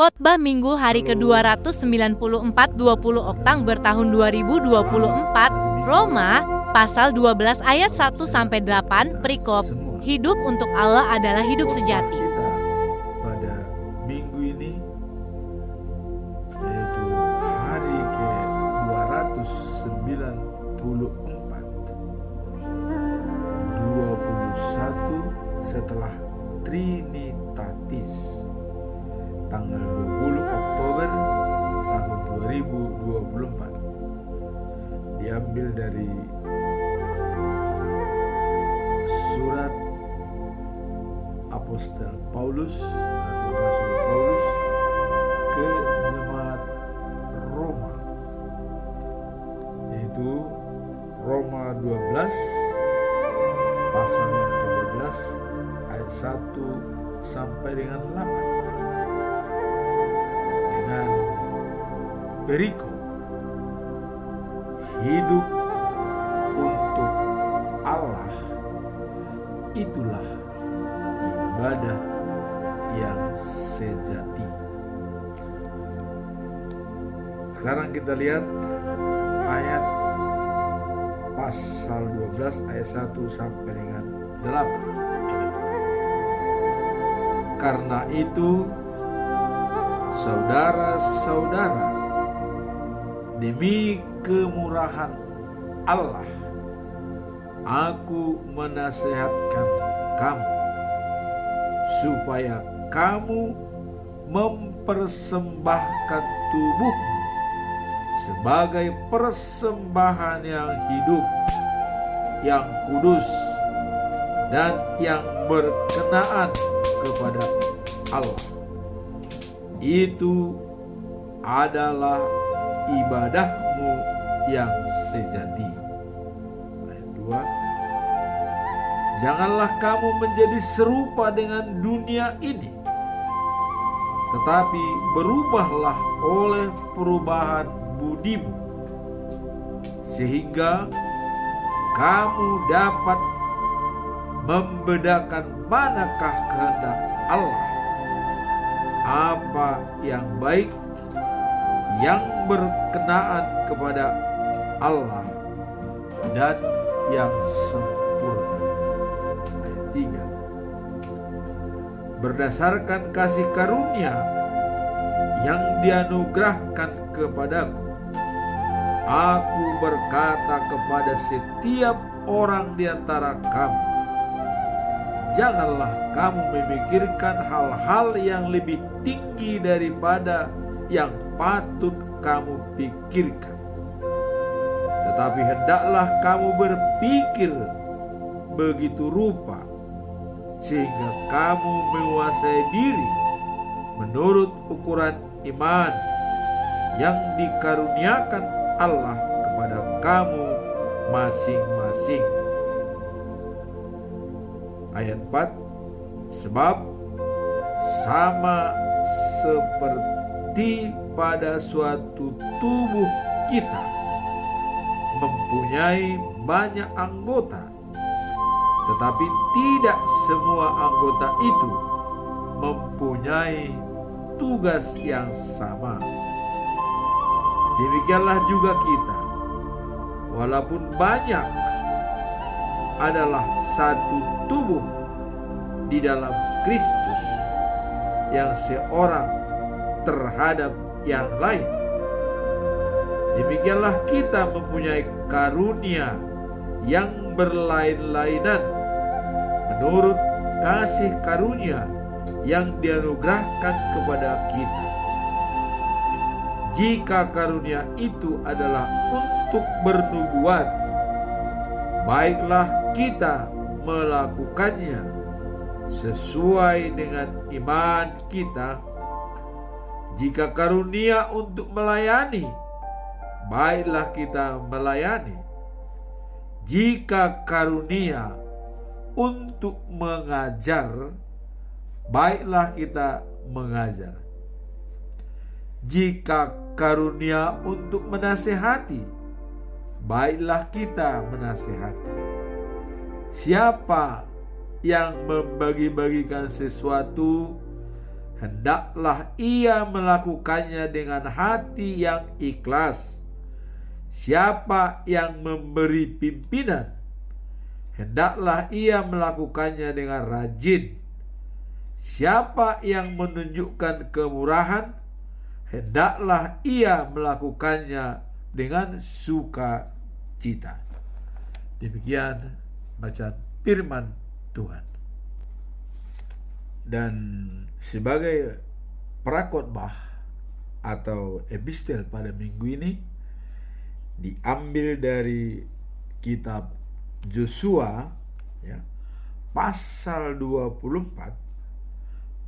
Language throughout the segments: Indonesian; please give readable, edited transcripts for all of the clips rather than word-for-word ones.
Khotbah Minggu hari ke-294 20 Oktober tahun 2024, Roma, pasal 12 ayat 1-8, perikop, hidup untuk Allah adalah hidup sejati. Kita pada minggu ini, yaitu hari ke-294, 21 setelah Trinitatis, tanggal 20 Oktober tahun 2024, diambil dari surat Apostel Paulus atau Rasul Paulus ke jemaat Roma, yaitu Roma 12 pasal yang ke-12 ayat 1 sampai dengan 8 dengan perikop hidup untuk Allah itulah ibadah yang sejati. Sekarang kita lihat ayat pasal 12 ayat 1 sampai dengan 8. Karena itu, saudara-saudara, demi kemurahan Allah, aku menasihatkan kamu supaya kamu mempersembahkan tubuhmu sebagai persembahan yang hidup, yang kudus, dan yang berkenaan kepada Allah. Itu adalah ibadahmu yang sejati. Ayat 2. Janganlah kamu menjadi serupa dengan dunia ini, tetapi berubahlah oleh perubahan budimu, sehingga kamu dapat membedakan manakah kehendak Allah, apa yang baik, yang berkenaan kepada Allah, dan yang sempurna. Ayat 3. Berdasarkan kasih karunia yang dianugerahkan kepadaku, aku berkata kepada setiap orang di antara kamu, janganlah kamu memikirkan hal-hal yang lebih tinggi daripada yang patut kamu pikirkan, tetapi hendaklah kamu berpikir begitu rupa sehingga kamu menguasai diri menurut ukuran iman yang dikaruniakan Allah kepada kamu masing-masing. Ayat 4. Sebab sama seperti pada suatu tubuh kita mempunyai banyak anggota, tetapi tidak semua anggota itu mempunyai tugas yang sama. Demikianlah juga kita, walaupun banyak, adalah satu tubuh di dalam Kristus, yang seorang terhadap yang lain. Demikianlah kita mempunyai karunia yang berlain-lainan menurut kasih karunia yang dianugerahkan kepada kita. Jika karunia itu adalah untuk bernubuat, baiklah kita melakukannya sesuai dengan iman kita. Jika karunia untuk melayani, baiklah kita melayani. Jika karunia untuk mengajar, baiklah kita mengajar. Jika karunia untuk menasehati, baiklah kita menasehati. Siapa yang membagi-bagikan sesuatu, hendaklah ia melakukannya dengan hati yang ikhlas. Siapa yang memberi pimpinan, hendaklah ia melakukannya dengan rajin. Siapa yang menunjukkan kemurahan, hendaklah ia melakukannya dengan sukacita. Demikian bacaan firman Tuhan. Dan sebagai prakhotbah atau epistel pada minggu ini diambil dari kitab Yosua, ya, pasal 24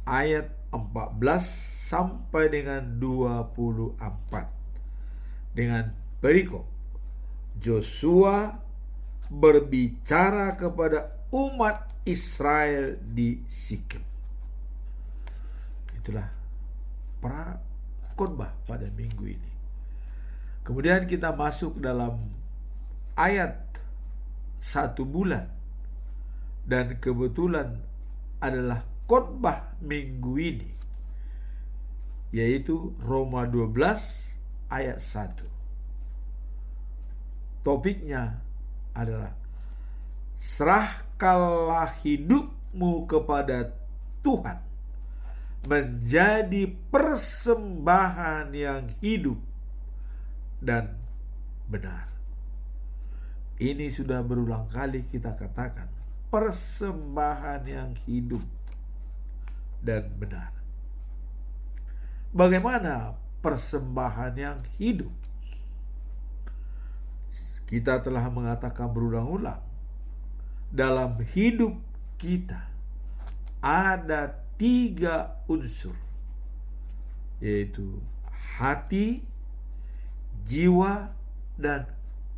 ayat 14 sampai dengan 24 dengan perikop Yosua berbicara kepada umat Israel di Sikem. Itulah prakhotbah pada minggu ini. Kemudian kita masuk dalam ayat 1 bulan, dan kebetulan adalah khotbah minggu ini, yaitu Roma 12 ayat 1. Topiknya adalah serahkanlah hidupmu kepada Tuhan menjadi persembahan yang hidup dan benar. Ini sudah berulang kali kita katakan, persembahan yang hidup dan benar. Bagaimana persembahan yang hidup? Kita telah mengatakan berulang-ulang, dalam hidup kita ada 3 unsur, yaitu hati, jiwa, dan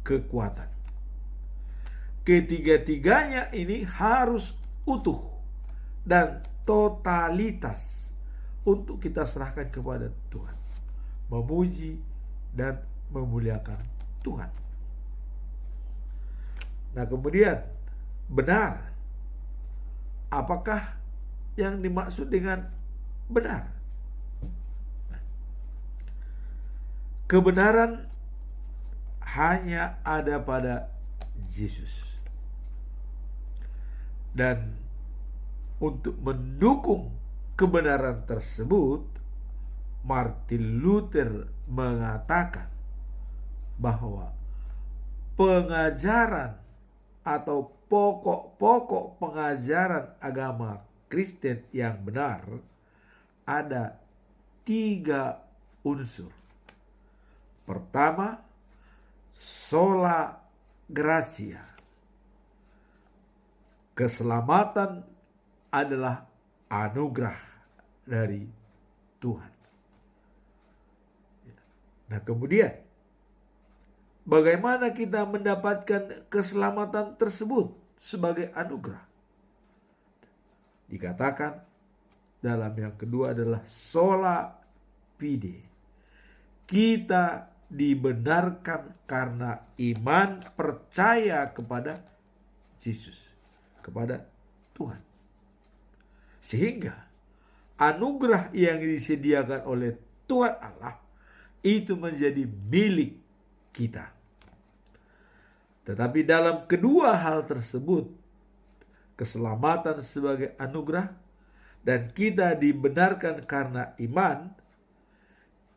kekuatan. Ketiga-tiganya ini harus utuh dan totalitas untuk kita serahkan kepada Tuhan, memuji dan memuliakan Tuhan. Nah, kemudian benar. Apakah yang dimaksud dengan benar? Kebenaran hanya ada pada Yesus. Dan untuk mendukung kebenaran tersebut, Martin Luther mengatakan bahwa pengajaran atau pokok-pokok pengajaran agama Kristen yang benar ada 3 unsur. Pertama, sola gratia. Keselamatan adalah anugerah dari Tuhan. Nah, kemudian bagaimana kita mendapatkan keselamatan tersebut sebagai anugerah? Dikatakan dalam yang kedua adalah sola fide. Kita dibenarkan karena iman percaya kepada Yesus, kepada Tuhan. Sehingga anugerah yang disediakan oleh Tuhan Allah itu menjadi milik kita. Tetapi dalam kedua hal tersebut, keselamatan sebagai anugerah dan kita dibenarkan karena iman,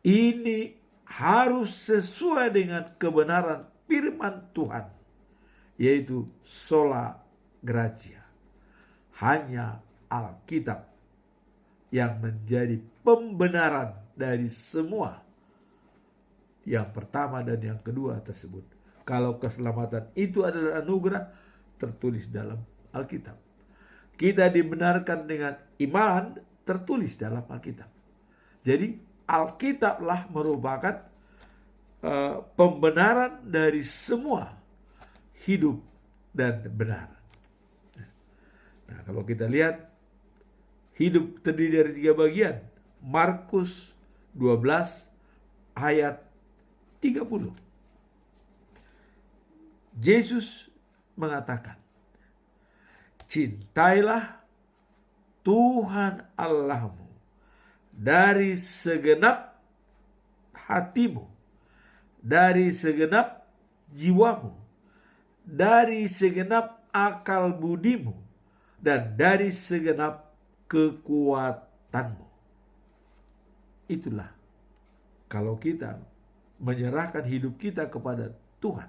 ini harus sesuai dengan kebenaran firman Tuhan, yaitu sola gratia. Hanya Alkitab yang menjadi pembenaran dari semua yang pertama dan yang kedua tersebut. Kalau keselamatan itu adalah anugerah, tertulis dalam Alkitab. Kita dibenarkan dengan iman, tertulis dalam Alkitab. Jadi Alkitablah merupakan pembenaran dari semua hidup dan benar. Nah, kalau kita lihat, hidup terdiri dari 3 bagian. Markus 12 ayat 30. Yesus mengatakan, cintailah Tuhan Allahmu dari segenap hatimu, dari segenap jiwamu, dari segenap akal budimu, dan dari segenap kekuatanmu. Itulah kalau kita menyerahkan hidup kita kepada Tuhan,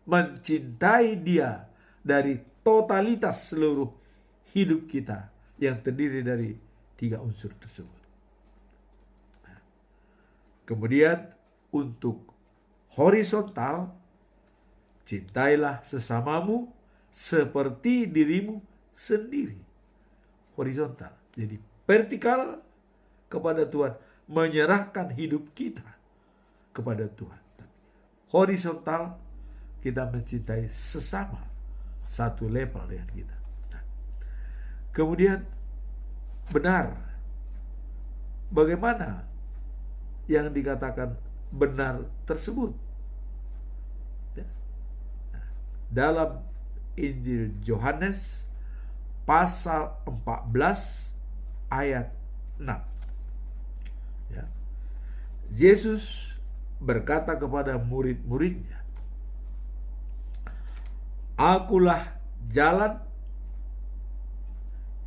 mencintai Dia dari totalitas seluruh hidup kita yang terdiri dari 3 unsur tersebut. Kemudian untuk horizontal, cintailah sesamamu seperti dirimu sendiri. Horizontal. Jadi vertikal kepada Tuhan, menyerahkan hidup kita kepada Tuhan. Horizontal, kita mencintai sesama satu level dengan kita. Nah, kemudian benar. Bagaimana yang dikatakan benar tersebut? Dalam Injil Yohanes pasal 14 ayat 6. Ya. Yesus berkata kepada murid-muridnya, "Akulah jalan,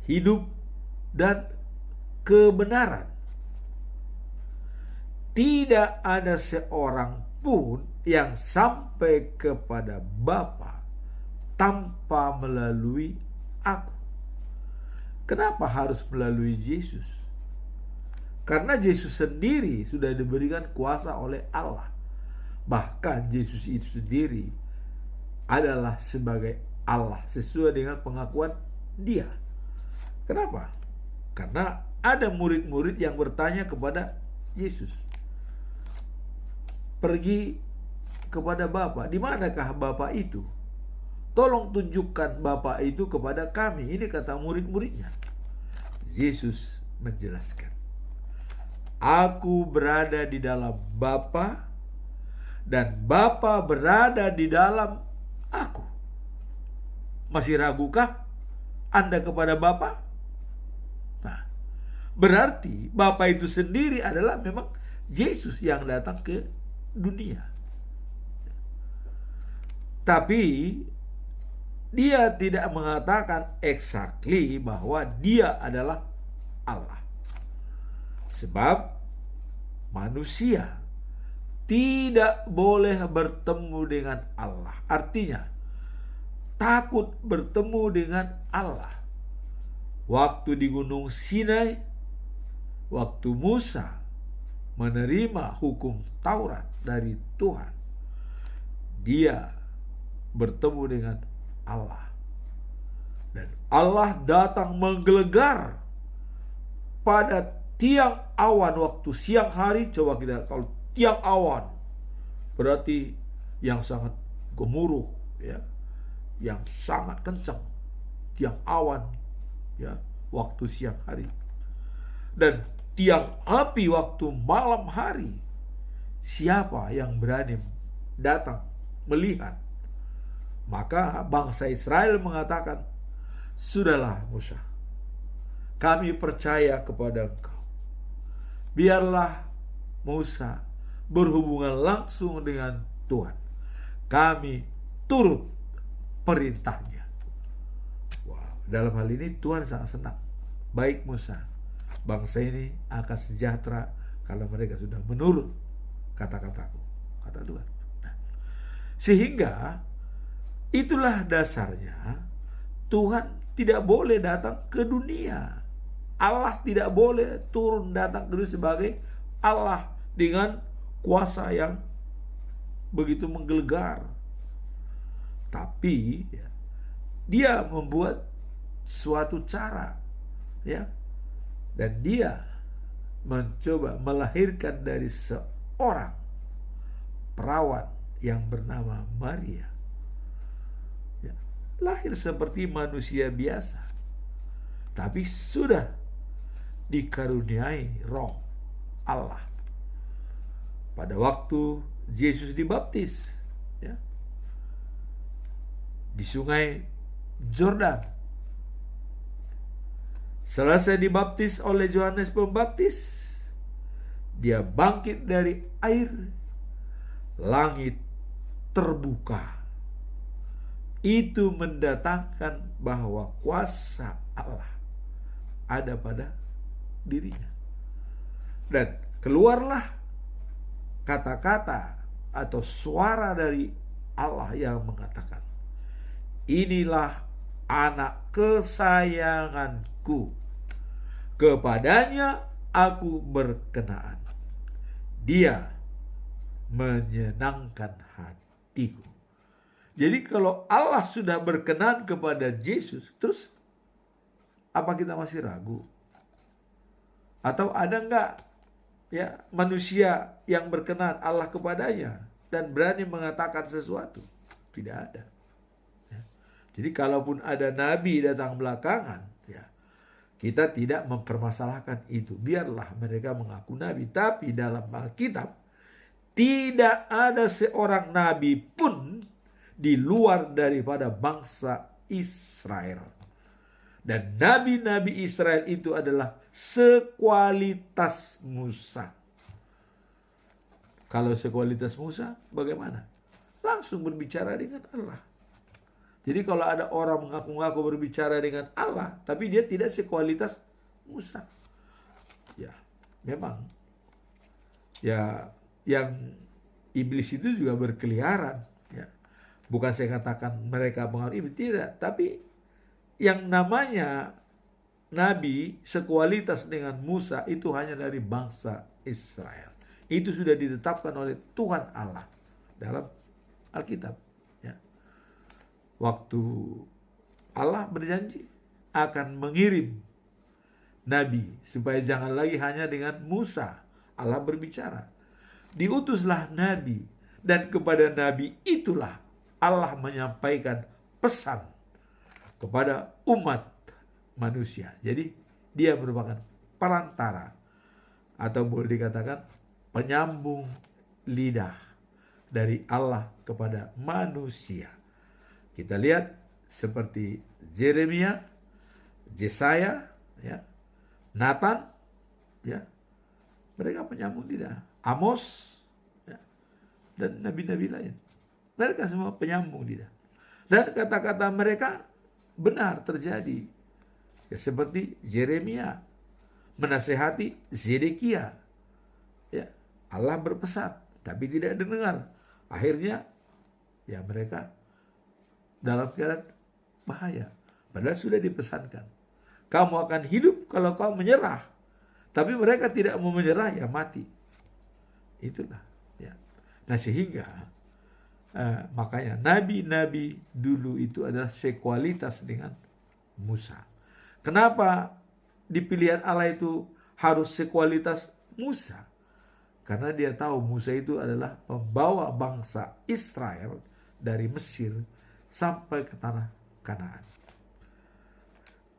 hidup, dan kebenaran. Tidak ada seorang pun yang sampai kepada Bapa tanpa melalui aku." Kenapa harus melalui Yesus? Karena Yesus sendiri sudah diberikan kuasa oleh Allah. Bahkan Yesus itu sendiri adalah sebagai Allah sesuai dengan pengakuan Dia. Kenapa? Karena ada murid-murid yang bertanya kepada Yesus, "Pergi kepada Bapa, di manakah Bapa itu? Tolong tunjukkan Bapa itu kepada kami." Ini kata murid-muridnya. Yesus menjelaskan, "Aku berada di dalam Bapa dan Bapa berada di dalam aku. Masih ragukah Anda kepada Bapa?" Nah, berarti Bapa itu sendiri adalah memang Yesus yang datang ke dunia. Tapi Dia tidak mengatakan exactly bahwa Dia adalah Allah. Sebab manusia tidak boleh bertemu dengan Allah. Artinya, takut bertemu dengan Allah. Waktu di Gunung Sinai, waktu Musa menerima hukum Taurat dari Tuhan, dia bertemu dengan Allah. Dan Allah datang menggelegar pada tiang awan waktu siang hari. Coba kita, kalau tiang awan berarti yang sangat gemuruh, ya, yang sangat kencang, tiang awan, ya, waktu siang hari. Dan tiang api waktu malam hari. Siapa yang berani datang melihat? Maka bangsa Israel mengatakan, "Sudahlah Musa, kami percaya kepada engkau. Biarlah Musa berhubungan langsung dengan Tuhan. Kami turut perintahnya." Wow, dalam hal ini Tuhan sangat senang. Baik Musa, bangsa ini akan sejahtera kalau mereka sudah menurut kata-kataku, kata Tuhan. Nah, sehingga itulah dasarnya Tuhan tidak boleh datang ke dunia. Allah tidak boleh turun datang ke dunia sebagai Allah dengan kuasa yang begitu menggelegar. Tapi ya, Dia membuat suatu cara, ya, dan Dia mencoba melahirkan dari seorang perawan yang bernama Maria. Ya, lahir seperti manusia biasa, tapi sudah dikaruniai roh Allah. Pada waktu Yesus dibaptis, ya, di sungai Yordan, selesai dibaptis oleh Yohanes Pembaptis, Dia bangkit dari air, langit terbuka. Itu mendatangkan bahwa kuasa Allah ada pada dirinya. Dan keluarlah kata-kata atau suara dari Allah yang mengatakan, inilah anak kesayanganku, kepadanya aku berkenaan, dia menyenangkan hatiku. Jadi kalau Allah sudah berkenan kepada Yesus, terus apa kita masih ragu? Atau ada enggak manusia yang berkenan Allah kepadanya dan berani mengatakan sesuatu? Tidak ada. Jadi kalaupun ada nabi datang belakangan, kita tidak mempermasalahkan itu. Biarlah mereka mengaku nabi. Tapi dalam Alkitab tidak ada seorang nabi pun di luar daripada bangsa Israel. Dan nabi-nabi Israel itu adalah sekualitas Musa. Kalau sekualitas Musa, bagaimana? Langsung berbicara dengan Allah. Jadi kalau ada orang mengaku-ngaku berbicara dengan Allah, tapi dia tidak sekualitas Musa. Ya, memang. Ya, yang iblis itu juga berkeliaran. Ya. Bukan saya katakan mereka pengaruh iblis, tidak. Tapi yang namanya nabi sekualitas dengan Musa itu hanya dari bangsa Israel. Itu sudah ditetapkan oleh Tuhan Allah dalam Alkitab. Ya. Waktu Allah berjanji akan mengirim nabi supaya jangan lagi hanya dengan Musa Allah berbicara. Diutuslah nabi dan kepada nabi itulah Allah menyampaikan pesan kepada umat manusia. Jadi dia merupakan perantara atau boleh dikatakan penyambung lidah dari Allah kepada manusia. Kita lihat seperti Yeremia, Yesaya, Nathan, mereka penyambung lidah. Amos, dan nabi-nabi lain. Mereka semua penyambung lidah. Dan kata-kata mereka benar terjadi. Ya, seperti Yeremia menasehati Zedekia. Ya, Allah berpesan, tapi tidak didengar. Akhirnya, mereka dalam keadaan bahaya. Padahal sudah dipesankan. Kamu akan hidup kalau kau menyerah. Tapi mereka tidak mau menyerah, mati. Itulah. Ya. Nah sehingga makanya nabi-nabi dulu itu adalah sekualitas dengan Musa. Kenapa di pilihan Allah itu harus sekualitas Musa? Karena dia tahu Musa itu adalah pembawa bangsa Israel dari Mesir sampai ke tanah Kanaan.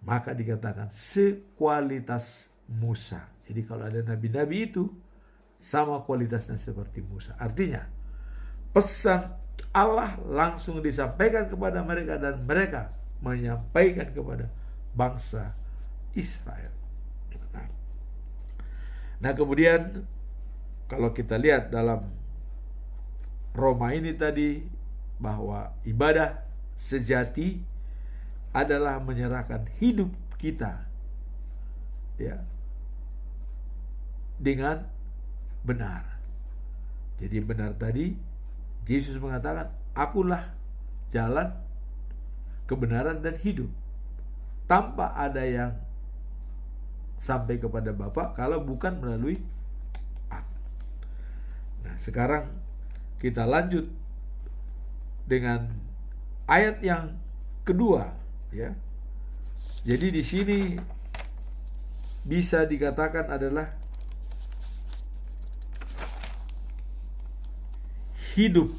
Maka dikatakan sekualitas Musa. Jadi kalau ada nabi-nabi itu sama kualitasnya seperti Musa. Artinya pesan Allah langsung disampaikan kepada mereka dan mereka menyampaikan kepada bangsa Israel. Nah kemudian kalau kita lihat dalam Roma ini tadi bahwa ibadah sejati adalah menyerahkan hidup kita dengan benar. Jadi benar tadi Yesus mengatakan, akulah jalan, kebenaran dan hidup. Tanpa ada yang sampai kepada Bapa kalau bukan melalui aku. Nah, sekarang kita lanjut dengan ayat yang kedua, Jadi di sini bisa dikatakan adalah hidup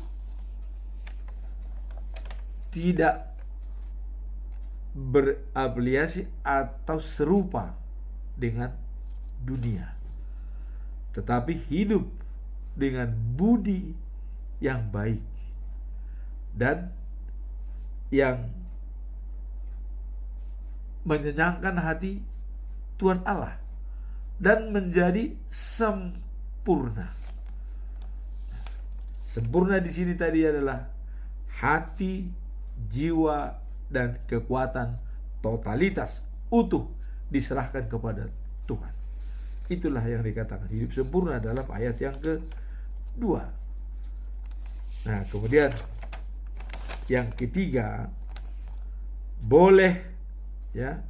tidak berafiliasi atau serupa dengan dunia, tetapi hidup dengan budi yang baik dan yang menyenangkan hati Tuhan Allah dan menjadi sempurna. Sempurna di sini tadi adalah hati, jiwa, dan kekuatan totalitas utuh diserahkan kepada Tuhan. Itulah yang dikatakan hidup sempurna dalam ayat yang kedua. Nah, kemudian yang ketiga, boleh ya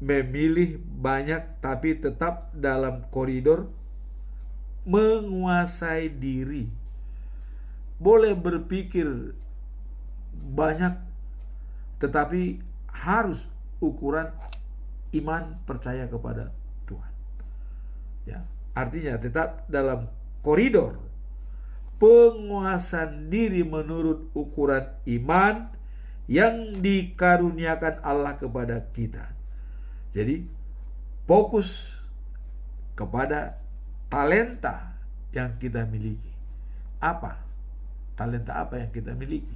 memilih banyak tapi tetap dalam koridor menguasai diri. Boleh berpikir banyak tetapi harus ukuran iman percaya kepada Tuhan. Ya, artinya tetap dalam koridor penguasaan diri menurut ukuran iman yang dikaruniakan Allah kepada kita. Jadi fokus kepada talenta yang kita miliki. Apa? Talenta apa yang kita miliki?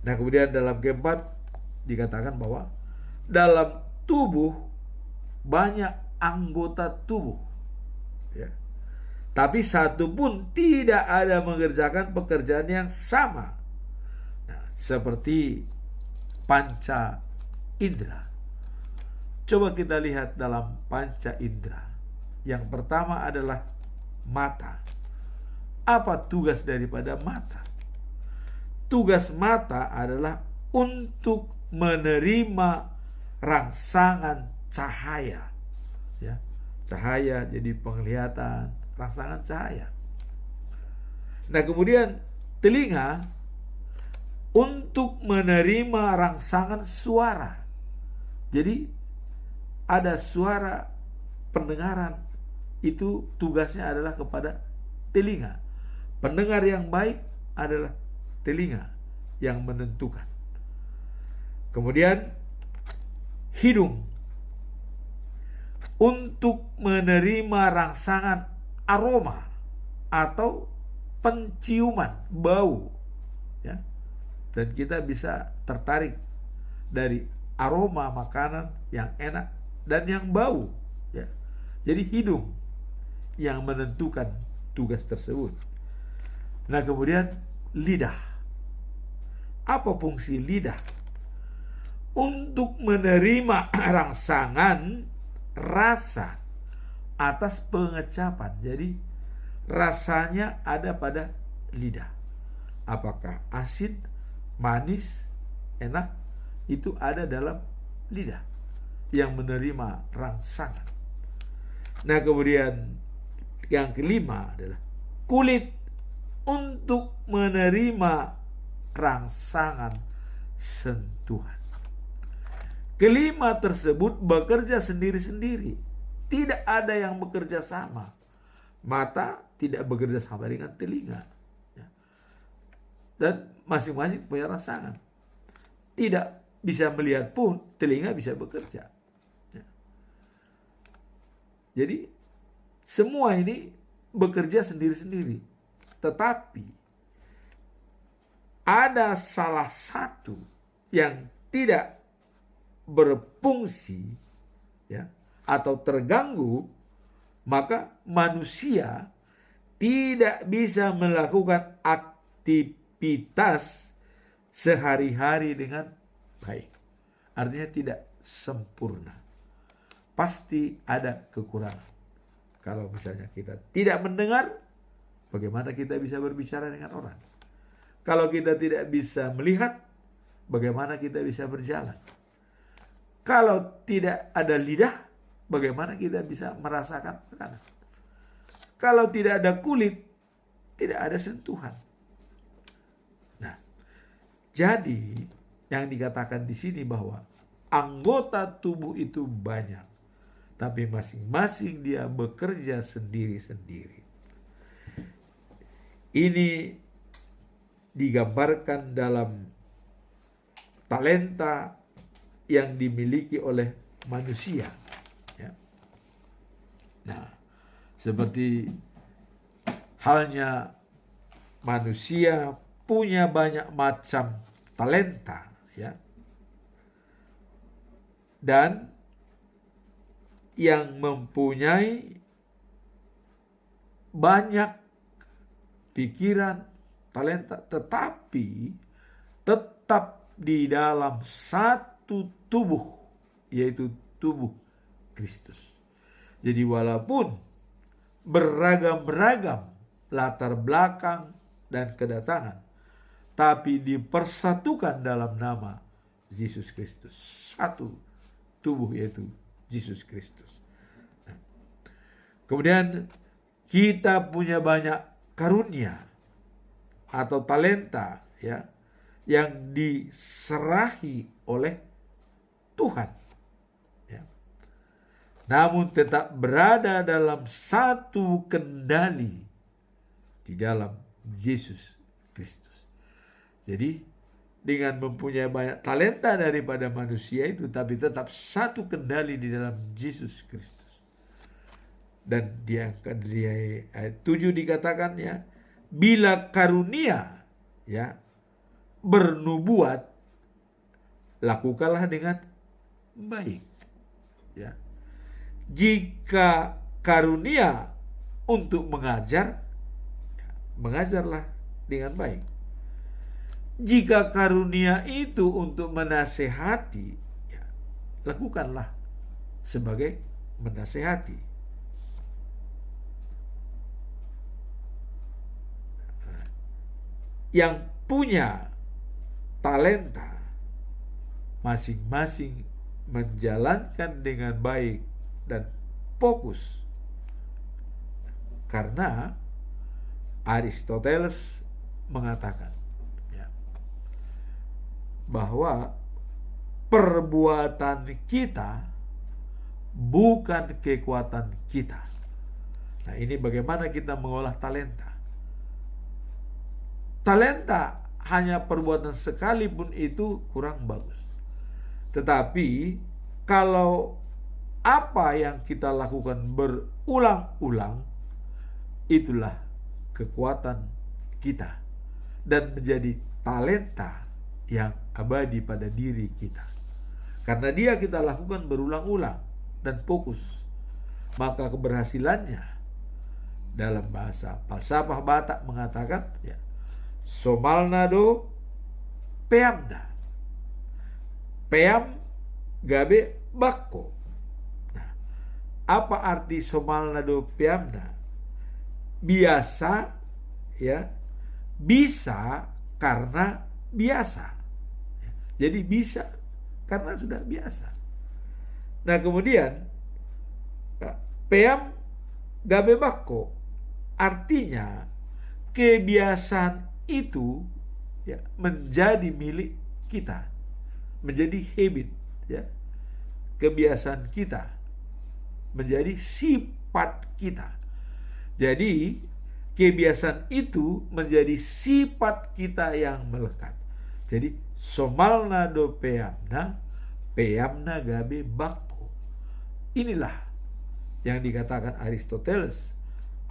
Nah, kemudian dalam keempat dikatakan bahwa dalam tubuh banyak anggota tubuh, ya. Tapi satu pun tidak ada mengerjakan pekerjaan yang sama. Nah, seperti panca indera. Coba kita lihat dalam panca indera. Yang pertama adalah mata. Apa tugas daripada mata? Tugas mata adalah untuk menerima rangsangan cahaya. Ya, cahaya jadi penglihatan, rangsangan cahaya. Nah, kemudian telinga untuk menerima rangsangan suara. Jadi ada suara pendengaran, itu tugasnya adalah kepada telinga. Pendengar yang baik adalah telinga yang menentukan. Kemudian hidung untuk menerima rangsangan aroma atau penciuman bau, ya. Dan kita bisa tertarik dari aroma makanan yang enak dan yang bau, ya. Jadi hidung yang menentukan tugas tersebut. Nah, kemudian lidah. Apa fungsi lidah? Untuk menerima rangsangan rasa atas pengecapan. Jadi rasanya ada pada lidah. Apakah asin, manis, enak, itu ada dalam lidah yang menerima rangsangan. Nah, kemudian yang kelima adalah kulit untuk menerima rangsangan sentuhan. Kelima tersebut bekerja sendiri-sendiri. Tidak ada yang bekerja sama. Mata tidak bekerja sama dengan telinga. Dan masing-masing punya rangsangan. Tidak bisa melihat pun, telinga bisa bekerja. Jadi semua ini bekerja sendiri-sendiri. Tetapi ada salah satu yang tidak berfungsi, ya, atau terganggu, maka manusia tidak bisa melakukan aktivitas sehari-hari dengan baik. Artinya tidak sempurna. Pasti ada kekurangan. Kalau misalnya kita tidak mendengar, bagaimana kita bisa berbicara dengan orang? Kalau kita tidak bisa melihat, bagaimana kita bisa berjalan? Kalau tidak ada lidah, bagaimana kita bisa merasakan makanan? Kalau tidak ada kulit, tidak ada sentuhan. Nah, jadi yang dikatakan di sini bahwa anggota tubuh itu banyak, tapi masing-masing dia bekerja sendiri-sendiri. Ini digambarkan dalam talenta yang dimiliki oleh manusia, ya. Nah, seperti halnya manusia punya banyak macam talenta, ya. Dan yang mempunyai banyak pikiran, talenta, tetapi tetap di dalam satu tubuh, yaitu tubuh Kristus. Jadi walaupun beragam-ragam latar belakang dan kedatangan, tapi dipersatukan dalam nama Yesus Kristus. Satu tubuh, yaitu Yesus Kristus. Nah, kemudian kita punya banyak karunia atau talenta, ya, yang diserahi oleh Tuhan, ya. Namun tetap berada dalam satu kendali di dalam Yesus Kristus. Jadi dengan mempunyai banyak talenta daripada manusia itu, tapi tetap satu kendali di dalam Yesus Kristus. Dan di ayat 7 dikatakan, ya, bila karunia, ya, bernubuat, lakukanlah dengan baik, ya. Jika karunia untuk mengajar, ya, mengajarlah dengan baik. Jika karunia itu untuk menasehati, ya, lakukanlah sebagai menasehati. Yang punya talenta masing-masing menjalankan dengan baik dan fokus, karena Aristoteles mengatakan, ya, bahwa perbuatan kita bukan kekuatan kita. Nah, ini bagaimana kita mengolah talenta. Talenta hanya perbuatan sekali pun itu kurang bagus. Tetapi kalau apa yang kita lakukan berulang-ulang, itulah kekuatan kita dan menjadi talenta yang abadi pada diri kita. Karena dia kita lakukan berulang-ulang dan fokus, maka keberhasilannya, dalam bahasa falsafah Batak mengatakan, ya, somalnado peamda, peam gabe bakko. Nah, apa arti somalnado peamda? Biasa, ya, bisa karena biasa. Jadi bisa karena sudah biasa. Nah, kemudian peam gabe bakko artinya kebiasaan itu, ya, menjadi milik kita, menjadi habit, ya, kebiasaan kita, menjadi sifat kita. Jadi kebiasaan itu menjadi sifat kita yang melekat. Jadi somalna do peamna, peamna gabe bakko. Inilah yang dikatakan Aristoteles.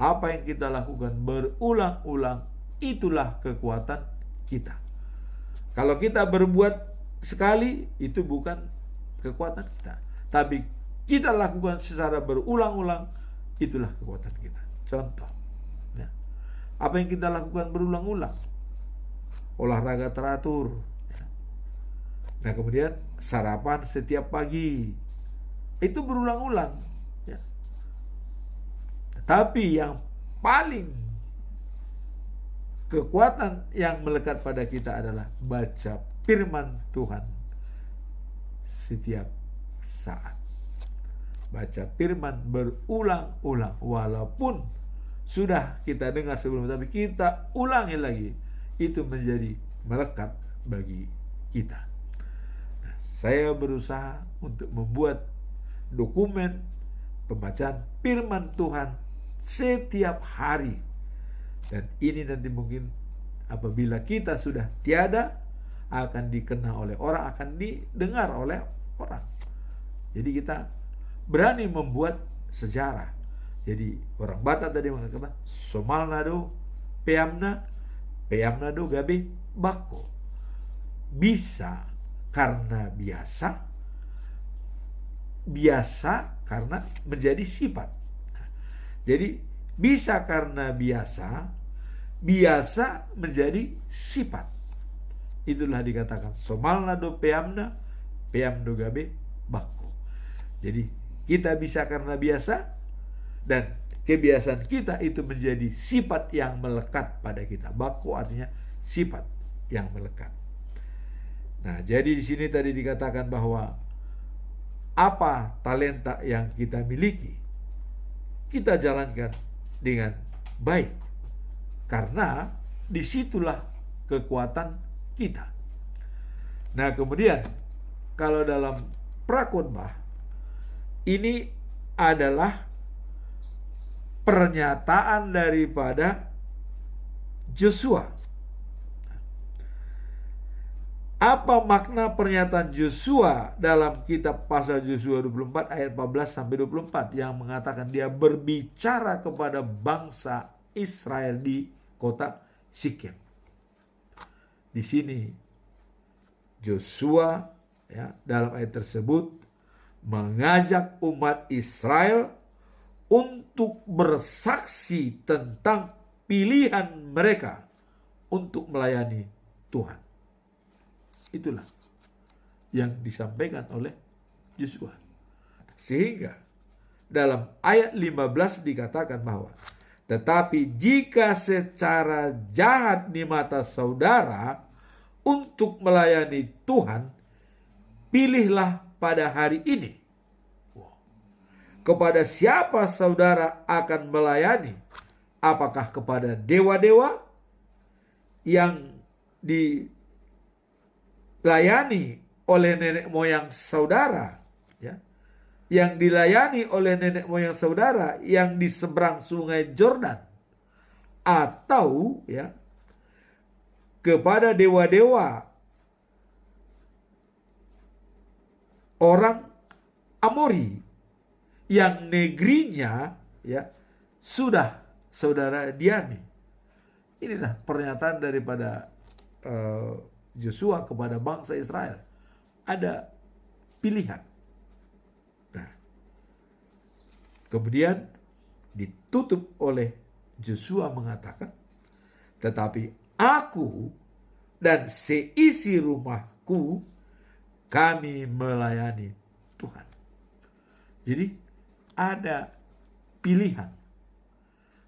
Apa yang kita lakukan berulang-ulang, itulah kekuatan kita. Kalau kita berbuat sekali, itu bukan kekuatan kita. Tapi kita lakukan secara berulang-ulang, itulah kekuatan kita. Contoh, ya, apa yang kita lakukan berulang-ulang? Olahraga teratur, ya. Nah, kemudian sarapan setiap pagi, itu berulang-ulang, ya. Tapi yang paling kekuatan yang melekat pada kita adalah baca firman Tuhan setiap saat. Baca firman berulang-ulang, walaupun sudah kita dengar sebelumnya, tapi kita ulangi lagi, itu menjadi melekat bagi kita. Nah, saya berusaha untuk membuat dokumen pembacaan firman Tuhan setiap hari. Dan ini nanti mungkin apabila kita sudah tiada, akan dikenal oleh orang, akan didengar oleh orang. Jadi kita berani membuat sejarah. Jadi orang Batak tadi mengatakan somalnado peamna, peamnado gabe bakko. Bisa karena biasa, biasa karena menjadi sifat. Jadi bisa karena biasa, biasa menjadi sifat. Itulah dikatakan somalna do peamna, peam do gabe bako. Jadi kita bisa karena biasa, dan kebiasaan kita itu menjadi sifat yang melekat pada kita. Bako artinya sifat yang melekat. Nah, jadi di sini tadi dikatakan bahwa apa talenta yang kita miliki, kita jalankan dengan baik, karena disitulah kekuatan kita. Nah, kemudian kalau dalam prakhotbah ini adalah pernyataan daripada Joshua. Apa makna pernyataan Joshua dalam kitab pasal Joshua 24 ayat 14 sampai 24 yang mengatakan dia berbicara kepada bangsa Israel di kota Sikem. Di sini Joshua dalam ayat tersebut mengajak umat Israel untuk bersaksi tentang pilihan mereka untuk melayani Tuhan. Itulah yang disampaikan oleh Joshua. Sehingga dalam ayat 15 dikatakan bahwa tetapi jika secara jahat di mata saudara untuk melayani Tuhan, pilihlah pada hari ini. Kepada siapa saudara akan melayani? Apakah kepada dewa-dewa yang dilayani oleh nenek moyang saudara, yang dilayani oleh nenek moyang saudara yang di seberang sungai Jordan, atau kepada dewa-dewa orang Amori yang negerinya sudah saudara diami. Inilah pernyataan daripada Joshua kepada bangsa Israel. Ada pilihan. Nah, kemudian ditutup oleh Joshua mengatakan, tetapi aku dan seisi rumahku, kami melayani Tuhan. Jadi ada pilihan.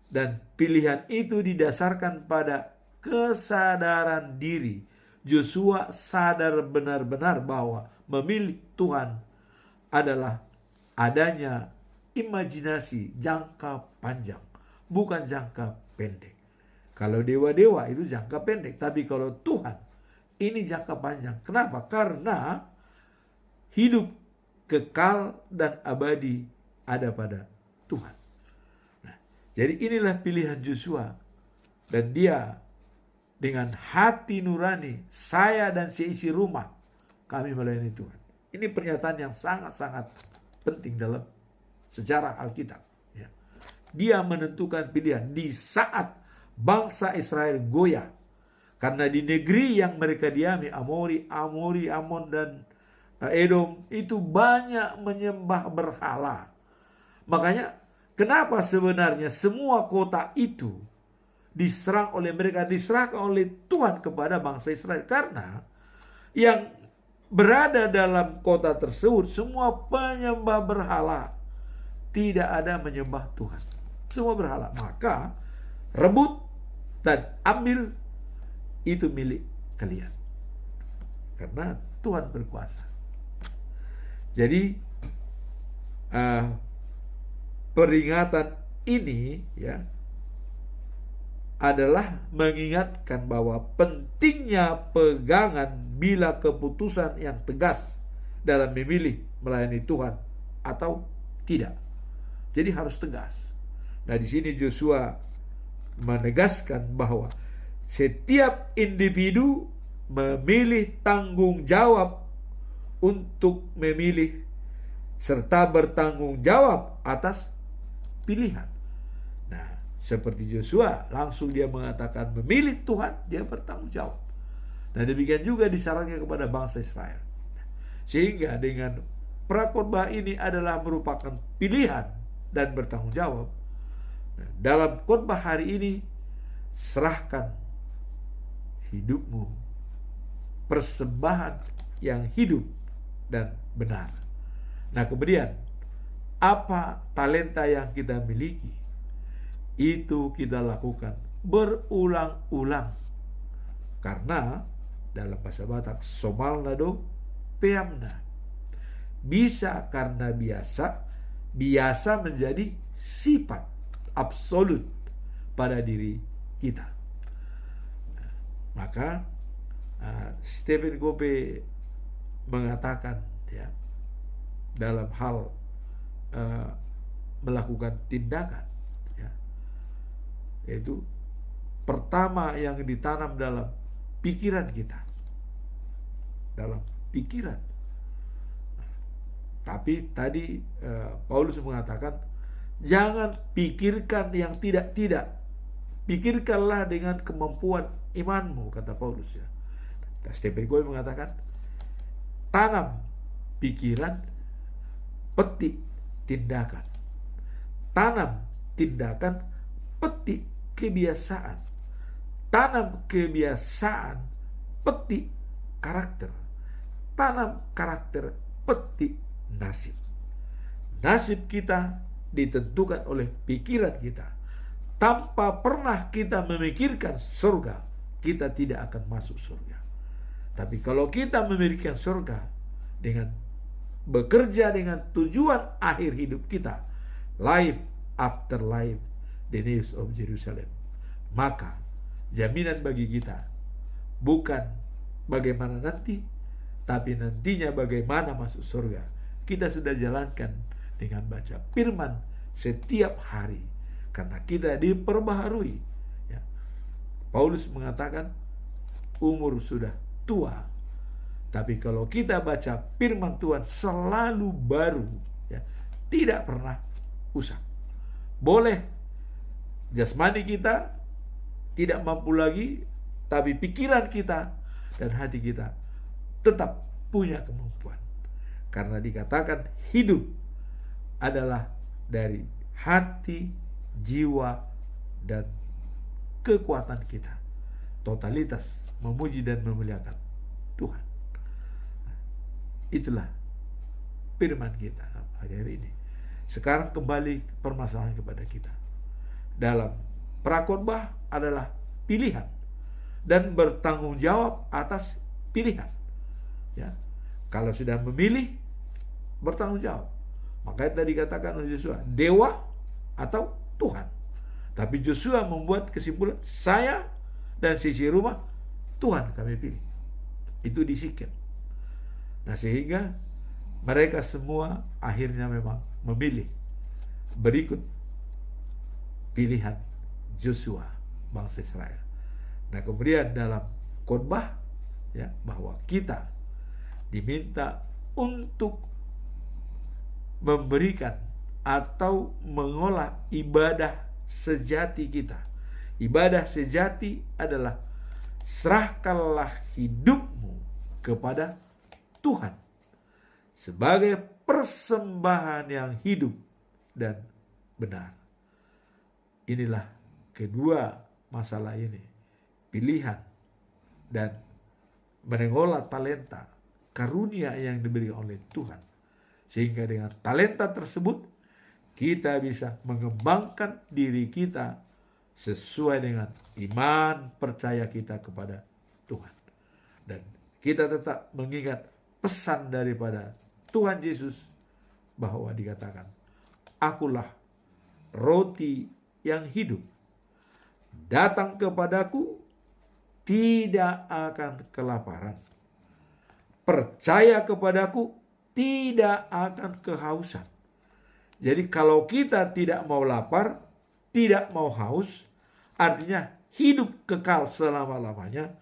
Dan pilihan itu didasarkan pada kesadaran diri. Joshua sadar benar-benar bahwa memilih Tuhan adalah adanya imajinasi jangka panjang, bukan jangka pendek. Kalau dewa-dewa itu jangka pendek, tapi kalau Tuhan ini jangka panjang. Kenapa? Karena hidup kekal dan abadi ada pada Tuhan. Nah, jadi inilah pilihan Joshua, dan dia dengan hati nurani, saya dan seisi rumah kami melayani Tuhan. Ini pernyataan yang sangat-sangat penting dalam sejarah Alkitab. Dia menentukan pilihan di saat bangsa Israel goyah, karena di negeri yang mereka diami, Amori, Amon dan Edom, itu banyak menyembah berhala. Makanya kenapa sebenarnya semua kota itu diserang oleh mereka, diserahkan oleh Tuhan kepada bangsa Israel? Karena yang berada dalam kota tersebut semua penyembah berhala, tidak ada menyembah Tuhan, semua berhala. Maka rebut dan ambil, itu milik kalian, karena Tuhan berkuasa. Jadi peringatan ini adalah mengingatkan bahwa pentingnya pegangan bila keputusan yang tegas dalam memilih melayani Tuhan atau tidak. Jadi harus tegas. Nah, di sini Joshua menegaskan bahwa setiap individu memilih tanggung jawab untuk memilih serta bertanggung jawab atas pilihan. Nah, seperti Joshua, langsung dia mengatakan memilih Tuhan, dia bertanggung jawab. Nah, demikian juga disarankan kepada bangsa Israel. Sehingga dengan prakhotbah ini adalah merupakan pilihan dan bertanggung jawab. Nah, dalam khotbah hari ini, serahkan hidupmu, persembahan yang hidup dan benar. Nah, kemudian apa talenta yang kita miliki, itu kita lakukan berulang-ulang. Karena dalam bahasa Batak, somalnado peamna. Bisa karena biasa menjadi sifat absolut pada diri kita. Maka Stephen Covey mengatakan, ya, dalam hal melakukan tindakan, ya, yaitu pertama yang ditanam dalam pikiran kita, dalam pikiran. Tapi tadi Paulus mengatakan, jangan pikirkan yang tidak-tidak, pikirkanlah dengan kemampuan imanmu, kata Paulus, ya. Stephen Covey mengatakan, tanam pikiran, petik tindakan. Tanam tindakan, petik kebiasaan. Tanam kebiasaan, petik karakter. Tanam karakter, petik nasib. Nasib kita ditentukan oleh pikiran kita. Tanpa pernah kita memikirkan surga, kita tidak akan masuk surga. Tapi kalau kita memikirkan surga dengan bekerja dengan tujuan akhir hidup kita, life after life, the news of Jerusalem, maka jaminan bagi kita bukan bagaimana nanti, tapi nantinya bagaimana masuk surga. Kita sudah jalankan dengan baca firman setiap hari, karena kita diperbaharui, ya. Paulus mengatakan umur sudah tua, tapi kalau kita baca firman Tuhan selalu baru, ya, tidak pernah usang. Boleh jasmani kita tidak mampu lagi, tapi pikiran kita dan hati kita tetap punya kemampuan. Karena dikatakan hidup adalah dari hati, jiwa, dan kekuatan kita. Totalitas memuji dan memuliakan Tuhan. Itulah firman kita hari ini. Sekarang kembali permasalahan kepada kita. Dalam prakhotbah adalah pilihan dan bertanggung jawab atas pilihan. Ya, kalau sudah memilih, bertanggung jawab. Makanya tadi dikatakan oleh Joshua, dewa atau Tuhan. Tapi Joshua membuat kesimpulan, saya dan sisi rumah Tuhan kami pilih. Itu di Sikem. Nah, sehingga mereka semua akhirnya memang memilih berikut pilihan Joshua, bangsa Israel. Nah, kemudian dalam khotbah, ya, bahwa kita diminta untuk memberikan atau mengolah ibadah sejati kita. Ibadah sejati adalah serahkanlah hidupmu kepada Tuhan sebagai persembahan yang hidup dan benar. Inilah kedua masalah ini, pilihan dan mengolah talenta, karunia yang diberikan oleh Tuhan. Sehingga dengan talenta tersebut kita bisa mengembangkan diri kita sesuai dengan iman percaya kita kepada Tuhan. Dan kita tetap mengingat pesan daripada Tuhan Yesus bahwa dikatakan, akulah roti yang hidup. Datang kepadaku tidak akan kelaparan. Percaya kepadaku tidak akan kehausan. Jadi kalau kita tidak mau lapar, tidak mau haus, artinya hidup kekal selama-lamanya,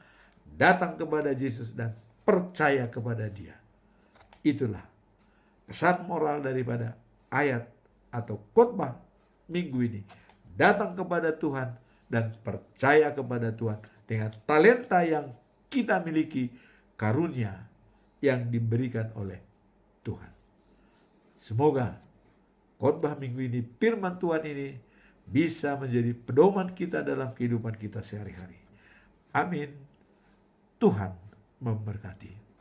datang kepada Yesus dan percaya kepada Dia. Itulah pesan moral daripada ayat atau khotbah minggu ini. Datang kepada Tuhan dan percaya kepada Tuhan dengan talenta yang kita miliki, karunia yang diberikan oleh Tuhan. Semoga khotbah minggu ini, firman Tuhan ini bisa menjadi pedoman kita dalam kehidupan kita sehari-hari. Amin. Tuhan memberkati.